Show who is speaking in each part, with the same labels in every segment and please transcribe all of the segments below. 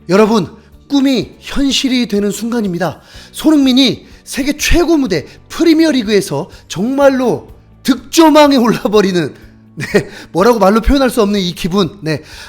Speaker 1: 여러분, 꿈이 현실이 되는 순간입니다. 손흥민이 세계 최고 무대 프리미어리그에서 정말로 득점왕에 올라버리는, 뭐라고 말로 표현할 수 없는 이 기분.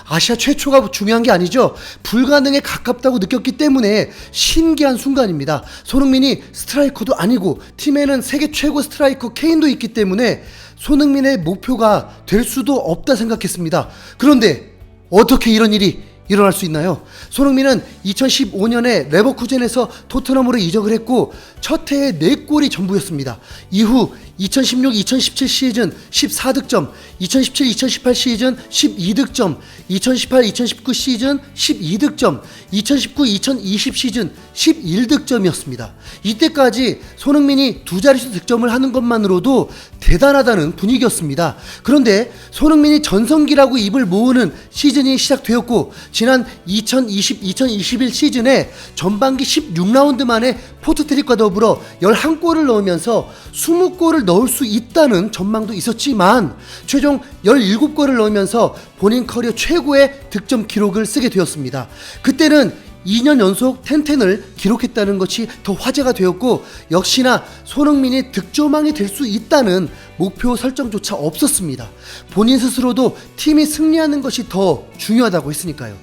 Speaker 1: 아시아 최초가 중요한 게 아니죠. 불가능에 가깝다고 느꼈기 때문에 신기한 순간입니다. 손흥민이 스트라이커도 아니고 팀에는 세계 최고 스트라이커 케인도 있기 때문에 손흥민의 목표가 될 수도 없다 생각했습니다. 그런데 어떻게 이런 일이 일어날 수 있나요? 손흥민은 2015년에 레버쿠젠에서 토트넘으로 이적을 했고 첫 해에 4골이 전부였습니다. 이후 2016-2017 시즌 14득점, 2017-2018 시즌 12득점, 2018-2019 시즌 12득점, 2019-2020 시즌 11득점이었습니다. 이때까지 손흥민이 두 자릿수 득점을 하는 것만으로도 대단하다는 분위기였습니다. 그런데 손흥민이 전성기라고 입을 모으는 시즌이 시작되었고 지난 2020-2021 시즌에 전반기 16라운드 만에 포트트릭과 더불어 11골을 넣으면서 20골을 넣을 수 있다는 전망도 있었지만 최종 17골을 넣으면서 본인 커리어 최고의 득점 기록을 쓰게 되었습니다. 그때는 2년 연속 10-10을 기록했다는 것이 더 화제가 되었고 역시나 손흥민이 득점왕이 될 수 있다는 목표 설정조차 없었습니다. 본인 스스로도 팀이 승리하는 것이 더 중요하다고 했으니까요.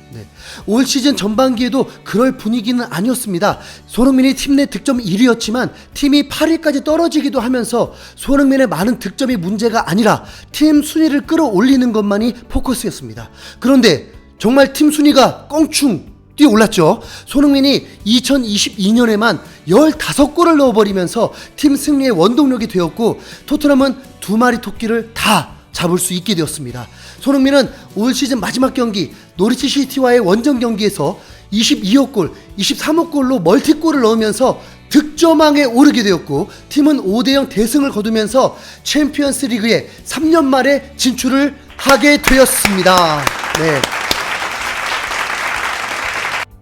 Speaker 1: 올 시즌 전반기에도 그럴 분위기는 아니었습니다. 손흥민이 팀 내 득점 1위였지만 팀이 8위까지 떨어지기도 하면서 손흥민의 많은 득점이 문제가 아니라 팀 순위를 끌어올리는 것만이 포커스였습니다. 그런데 정말 팀 순위가 껑충 뛰어올랐죠. 손흥민이 2022년에만 15골을 넣어버리면서 팀 승리의 원동력이 되었고 토트넘은 2마리 토끼를 다 잡을 수 있게 되었습니다. 손흥민은 올 시즌 마지막 경기 노리치 시티와의 원정 경기에서 22호 골, 23호 골로 멀티골을 넣으면서 득점왕에 오르게 되었고 팀은 5대0 대승을 거두면서 챔피언스 리그에 3년 만에 진출을 하게 되었습니다.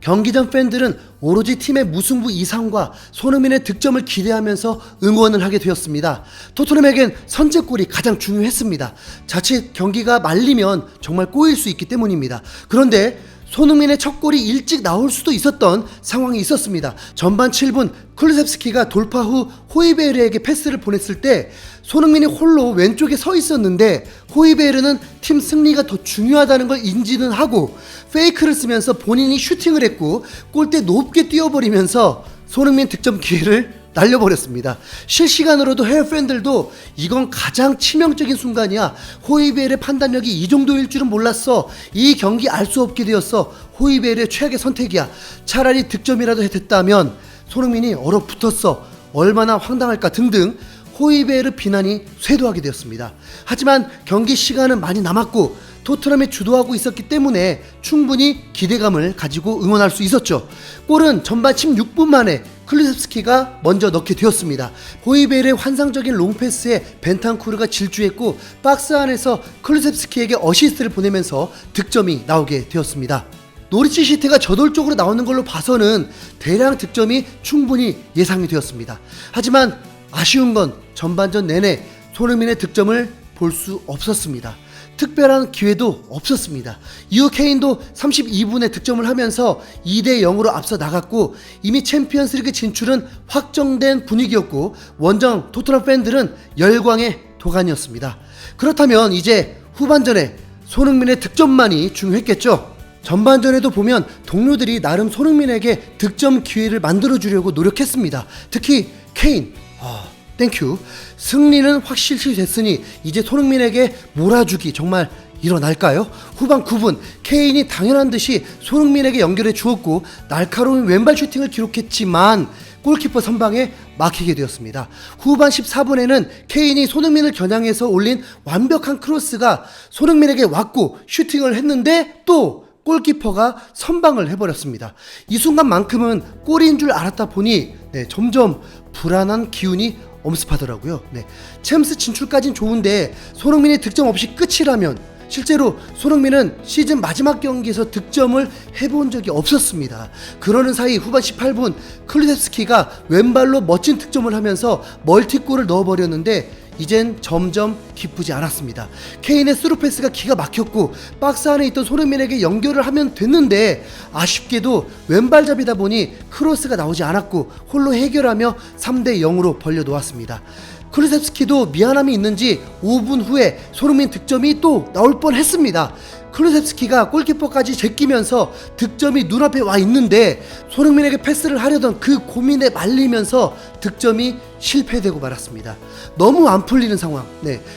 Speaker 1: 경기 전 팬들은 오로지 팀의 무승부 이상과 손흥민의 득점을 기대하면서 응원을 하게 되었습니다. 토트넘에겐 선제골이 가장 중요했습니다. 자칫 경기가 말리면 정말 꼬일 수 있기 때문입니다. 그런데 손흥민의 첫 골이 일찍 나올 수도 있었던 상황이 있었습니다. 전반 7분 클루셉스키가 돌파 후 호이베르에게 패스를 보냈을 때 손흥민이 홀로 왼쪽에 서 있었는데 호이베르는 팀 승리가 더 중요하다는 걸 인지는 하고 페이크를 쓰면서 본인이 슈팅을 했고 골대 높게 뛰어버리면서 손흥민 득점 기회를 날려버렸습니다. 실시간으로도 해외 팬들도 이건 가장 치명적인 순간이야. 호이베르의 판단력이 이 정도일 줄은 몰랐어. 이 경기 알 수 없게 되었어. 호이베르의 최악의 선택이야. 차라리 득점이라도 했다면 손흥민이 얼어붙었어. 얼마나 황당할까 등등 호이베르 비난이 쇄도하게 되었습니다. 하지만 경기 시간은 많이 남았고 토트넘이 주도하고 있었기 때문에 충분히 기대감을 가지고 응원할 수 있었죠. 골은 전반 16분 만에 클루셉스키가 먼저 넣게 되었습니다. 호이베르의 환상적인 롱패스에 벤탄쿠르가 질주했고 박스 안에서 클루셉스키에게 어시스트를 보내면서 득점이 나오게 되었습니다. 노리치 시티가 저돌적으로 나오는 걸로 봐서는 대량 득점이 충분히 예상이 되었습니다. 하지만 아쉬운 건 전반전 내내 손흥민의 득점을 볼 수 없었습니다. 특별한 기회도 없었습니다. 이후 케인도 32분에 득점을 하면서 2대0으로 앞서 나갔고 이미 챔피언스리그 진출은 확정된 분위기였고 원정 토트넘 팬들은 열광의 도가니였습니다. 그렇다면 이제 후반전에 손흥민의 득점만이 중요했겠죠. 전반전에도 보면 동료들이 나름 손흥민에게 득점 기회를 만들어주려고 노력했습니다. 특히 케인, 땡큐. 승리는 확실시 됐으니 이제 손흥민에게 몰아주기 정말 일어날까요? 후반 9분 케인이 당연한 듯이 손흥민에게 연결해 주었고 날카로운 왼발 슈팅을 기록했지만 골키퍼 선방에 막히게 되었습니다. 후반 14분에는 케인이 손흥민을 겨냥해서 올린 완벽한 크로스가 손흥민에게 왔고 슈팅을 했는데 또 골키퍼가 선방을 해버렸습니다. 이 순간만큼은 골인 줄 알았다 보니 점점 불안한 기운이 엄습하더라고요. 챔스 진출까진 좋은데 손흥민이 득점 없이 끝이라면 실제로 손흥민은 시즌 마지막 경기에서 득점을 해본 적이 없었습니다. 그러는 사이 후반 18분 클루셉스키가 왼발로 멋진 득점을 하면서 멀티골을 넣어버렸는데 이젠 점점 기쁘지 않았습니다. 케인의 스루패스가 기가 막혔고 박스 안에 있던 손흥민에게 연결을 하면 됐는데 아쉽게도 왼발잡이다 보니 크로스가 나오지 않았고 홀로 해결하며 3대 0으로 벌려놓았습니다. 클루셉스키도 미안함이 있는지 5분 후에 손흥민 득점이 또 나올 뻔했습니다. 클루셉스키가 골키퍼까지 제끼면서 득점이 눈앞에 와 있는데 손흥민에게 패스를 하려던 그 고민에 말리면서 득점이 실패되고 말았습니다. 너무 안 풀리는 상황.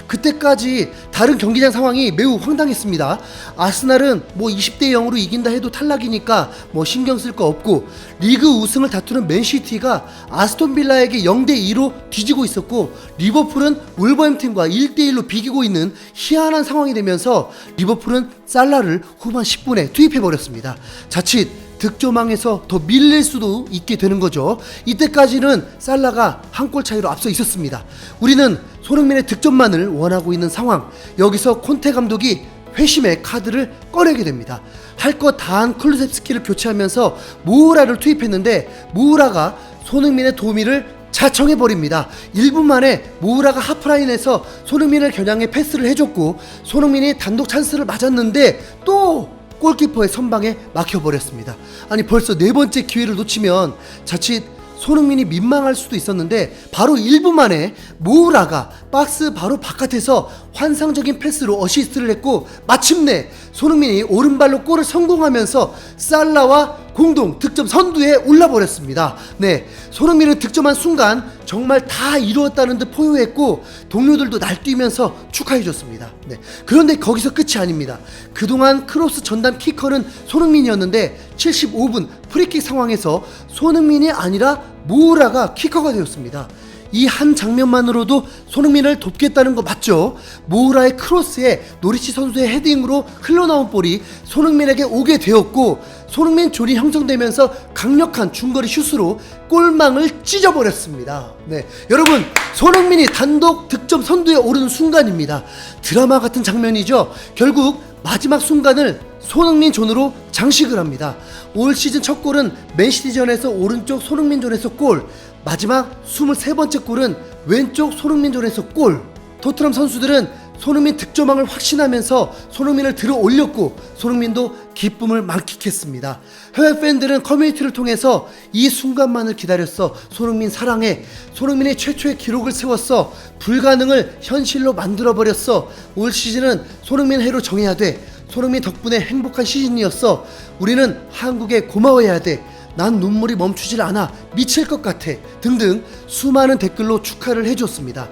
Speaker 1: 그때까지 다른 경기장 상황이 매우 황당했습니다. 아스날은 20대 0으로 이긴다 해도 탈락이니까 신경 쓸 거 없고, 리그 우승을 다투는 맨시티가 아스톤 빌라에게 0대 2로 뒤지고 있었고, 리버풀은 울버햄튼과 1대 1로 비기고 있는 희한한 상황이 되면서 리버풀은 살라를 후반 10분에 투입해버렸습니다. 자칫 득점왕에서 더 밀릴 수도 있게 되는 거죠. 이때까지는 살라가 한 골 차이로 앞서 있었습니다. 우리는 손흥민의 득점만을 원하고 있는 상황. 여기서 콘테 감독이 회심의 카드를 꺼내게 됩니다. 할 것 다한 클루셉스키를 교체하면서 무우라를 투입했는데 무우라가 손흥민의 도미를 자청해버립니다. 1분 만에 무우라가 하프라인에서 손흥민을 겨냥해 패스를 해줬고, 손흥민이 단독 찬스를 맞았는데 또 골키퍼의 선방에 막혀버렸습니다. 아니, 벌써 4번째 기회를 놓치면 자칫 손흥민이 민망할 수도 있었는데 바로 1분 만에 무우라가 박스 바로 바깥에서 환상적인 패스로 어시스트를 했고, 마침내 손흥민이 오른발로 골을 성공하면서 살라와 공동 득점 선두에 올라버렸습니다. 손흥민은 득점한 순간 정말 다 이루었다는 듯 포효했고 동료들도 날뛰면서 축하해줬습니다. 그런데 거기서 끝이 아닙니다. 그동안 크로스 전담 키커는 손흥민이었는데 75분 프리킥 상황에서 손흥민이 아니라 무우라가 키커가 되었습니다. 이 한 장면만으로도 손흥민을 돕겠다는 거 맞죠? 무우라의 크로스에 노리치 선수의 헤딩으로 흘러나온 볼이 손흥민에게 오게 되었고, 손흥민 존이 형성되면서 강력한 중거리 슛으로 골망을 찢어버렸습니다. 여러분, 손흥민이 단독 득점 선두에 오르는 순간입니다. 드라마 같은 장면이죠. 결국 마지막 순간을 손흥민 존으로 장식을 합니다. 올 시즌 첫 골은 맨시티전에서 오른쪽 손흥민 존에서 골, 마지막 23번째 골은 왼쪽 손흥민 존에서 골. 토트넘 선수들은 손흥민 득점왕을 확신하면서 손흥민을 들어 올렸고 손흥민도 기쁨을 만끽했습니다. 해외 팬들은 커뮤니티를 통해서 이 순간만을 기다렸어. 손흥민 사랑해. 손흥민이 최초의 기록을 세웠어. 불가능을 현실로 만들어버렸어. 올 시즌은 손흥민 해로 정해야 돼. 손흥민 덕분에 행복한 시즌이었어. 우리는 한국에 고마워해야 돼. 난 눈물이 멈추질 않아. 미칠 것 같아. 등등 수많은 댓글로 축하를 해줬습니다.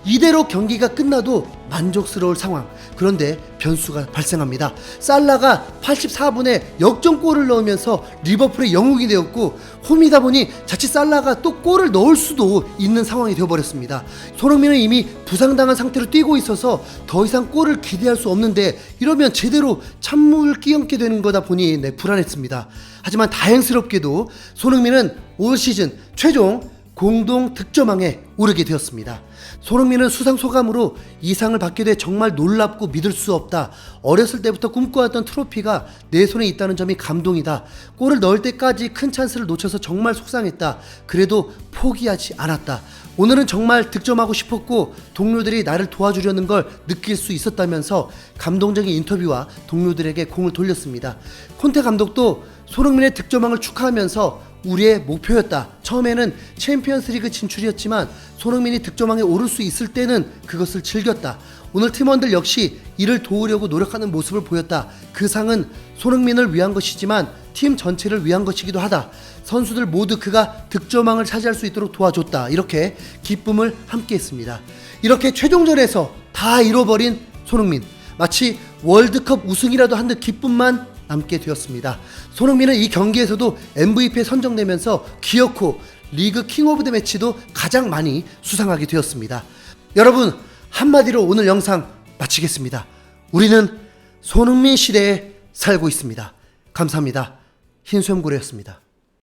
Speaker 1: 이대로 경기가 끝나도 만족스러울 상황. 그런데 변수가 발생합니다. 살라가 84분에 역전골을 넣으면서 리버풀의 영웅이 되었고, 홈이다 보니 자칫 살라가 또 골을 넣을 수도 있는 상황이 되어버렸습니다. 손흥민은 이미 부상당한 상태로 뛰고 있어서 더 이상 골을 기대할 수 없는데, 이러면 제대로 찬물을 끼얹게 되는 거다 보니 불안했습니다. 하지만 다행스럽게도 손흥민은 올 시즌 최종 공동 득점왕에 오르게 되었습니다. 손흥민은 수상 소감으로 이 상을 받게 돼 정말 놀랍고 믿을 수 없다. 어렸을 때부터 꿈꿔왔던 트로피가 내 손에 있다는 점이 감동이다. 골을 넣을 때까지 큰 찬스를 놓쳐서 정말 속상했다. 그래도 포기하지 않았다. 오늘은 정말 득점하고 싶었고 동료들이 나를 도와주려는 걸 느낄 수 있었다면서 감동적인 인터뷰와 동료들에게 공을 돌렸습니다. 콘테 감독도 손흥민의 득점왕을 축하하면서 우리의 목표였다. 처음에는 챔피언스리그 진출이었지만 손흥민이 득점왕에 오를 수 있을 때는 그것을 즐겼다. 오늘 팀원들 역시 이를 도우려고 노력하는 모습을 보였다. 그 상은 손흥민을 위한 것이지만 팀 전체를 위한 것이기도 하다. 선수들 모두 그가 득점왕을 차지할 수 있도록 도와줬다. 이렇게 기쁨을 함께했습니다. 이렇게 최종전에서 다 잃어버린 손흥민, 마치 월드컵 우승이라도 한 듯 기쁨만 남게 되었습니다. 손흥민은 이 경기에서도 MVP에 선정되면서 기어코 리그 킹 오브 더 매치도 가장 많이 수상하게 되었습니다. 여러분, 한마디로 오늘 영상 마치겠습니다. 우리는 손흥민 시대에 살고 있습니다. 감사합니다. 흰수염고래였습니다.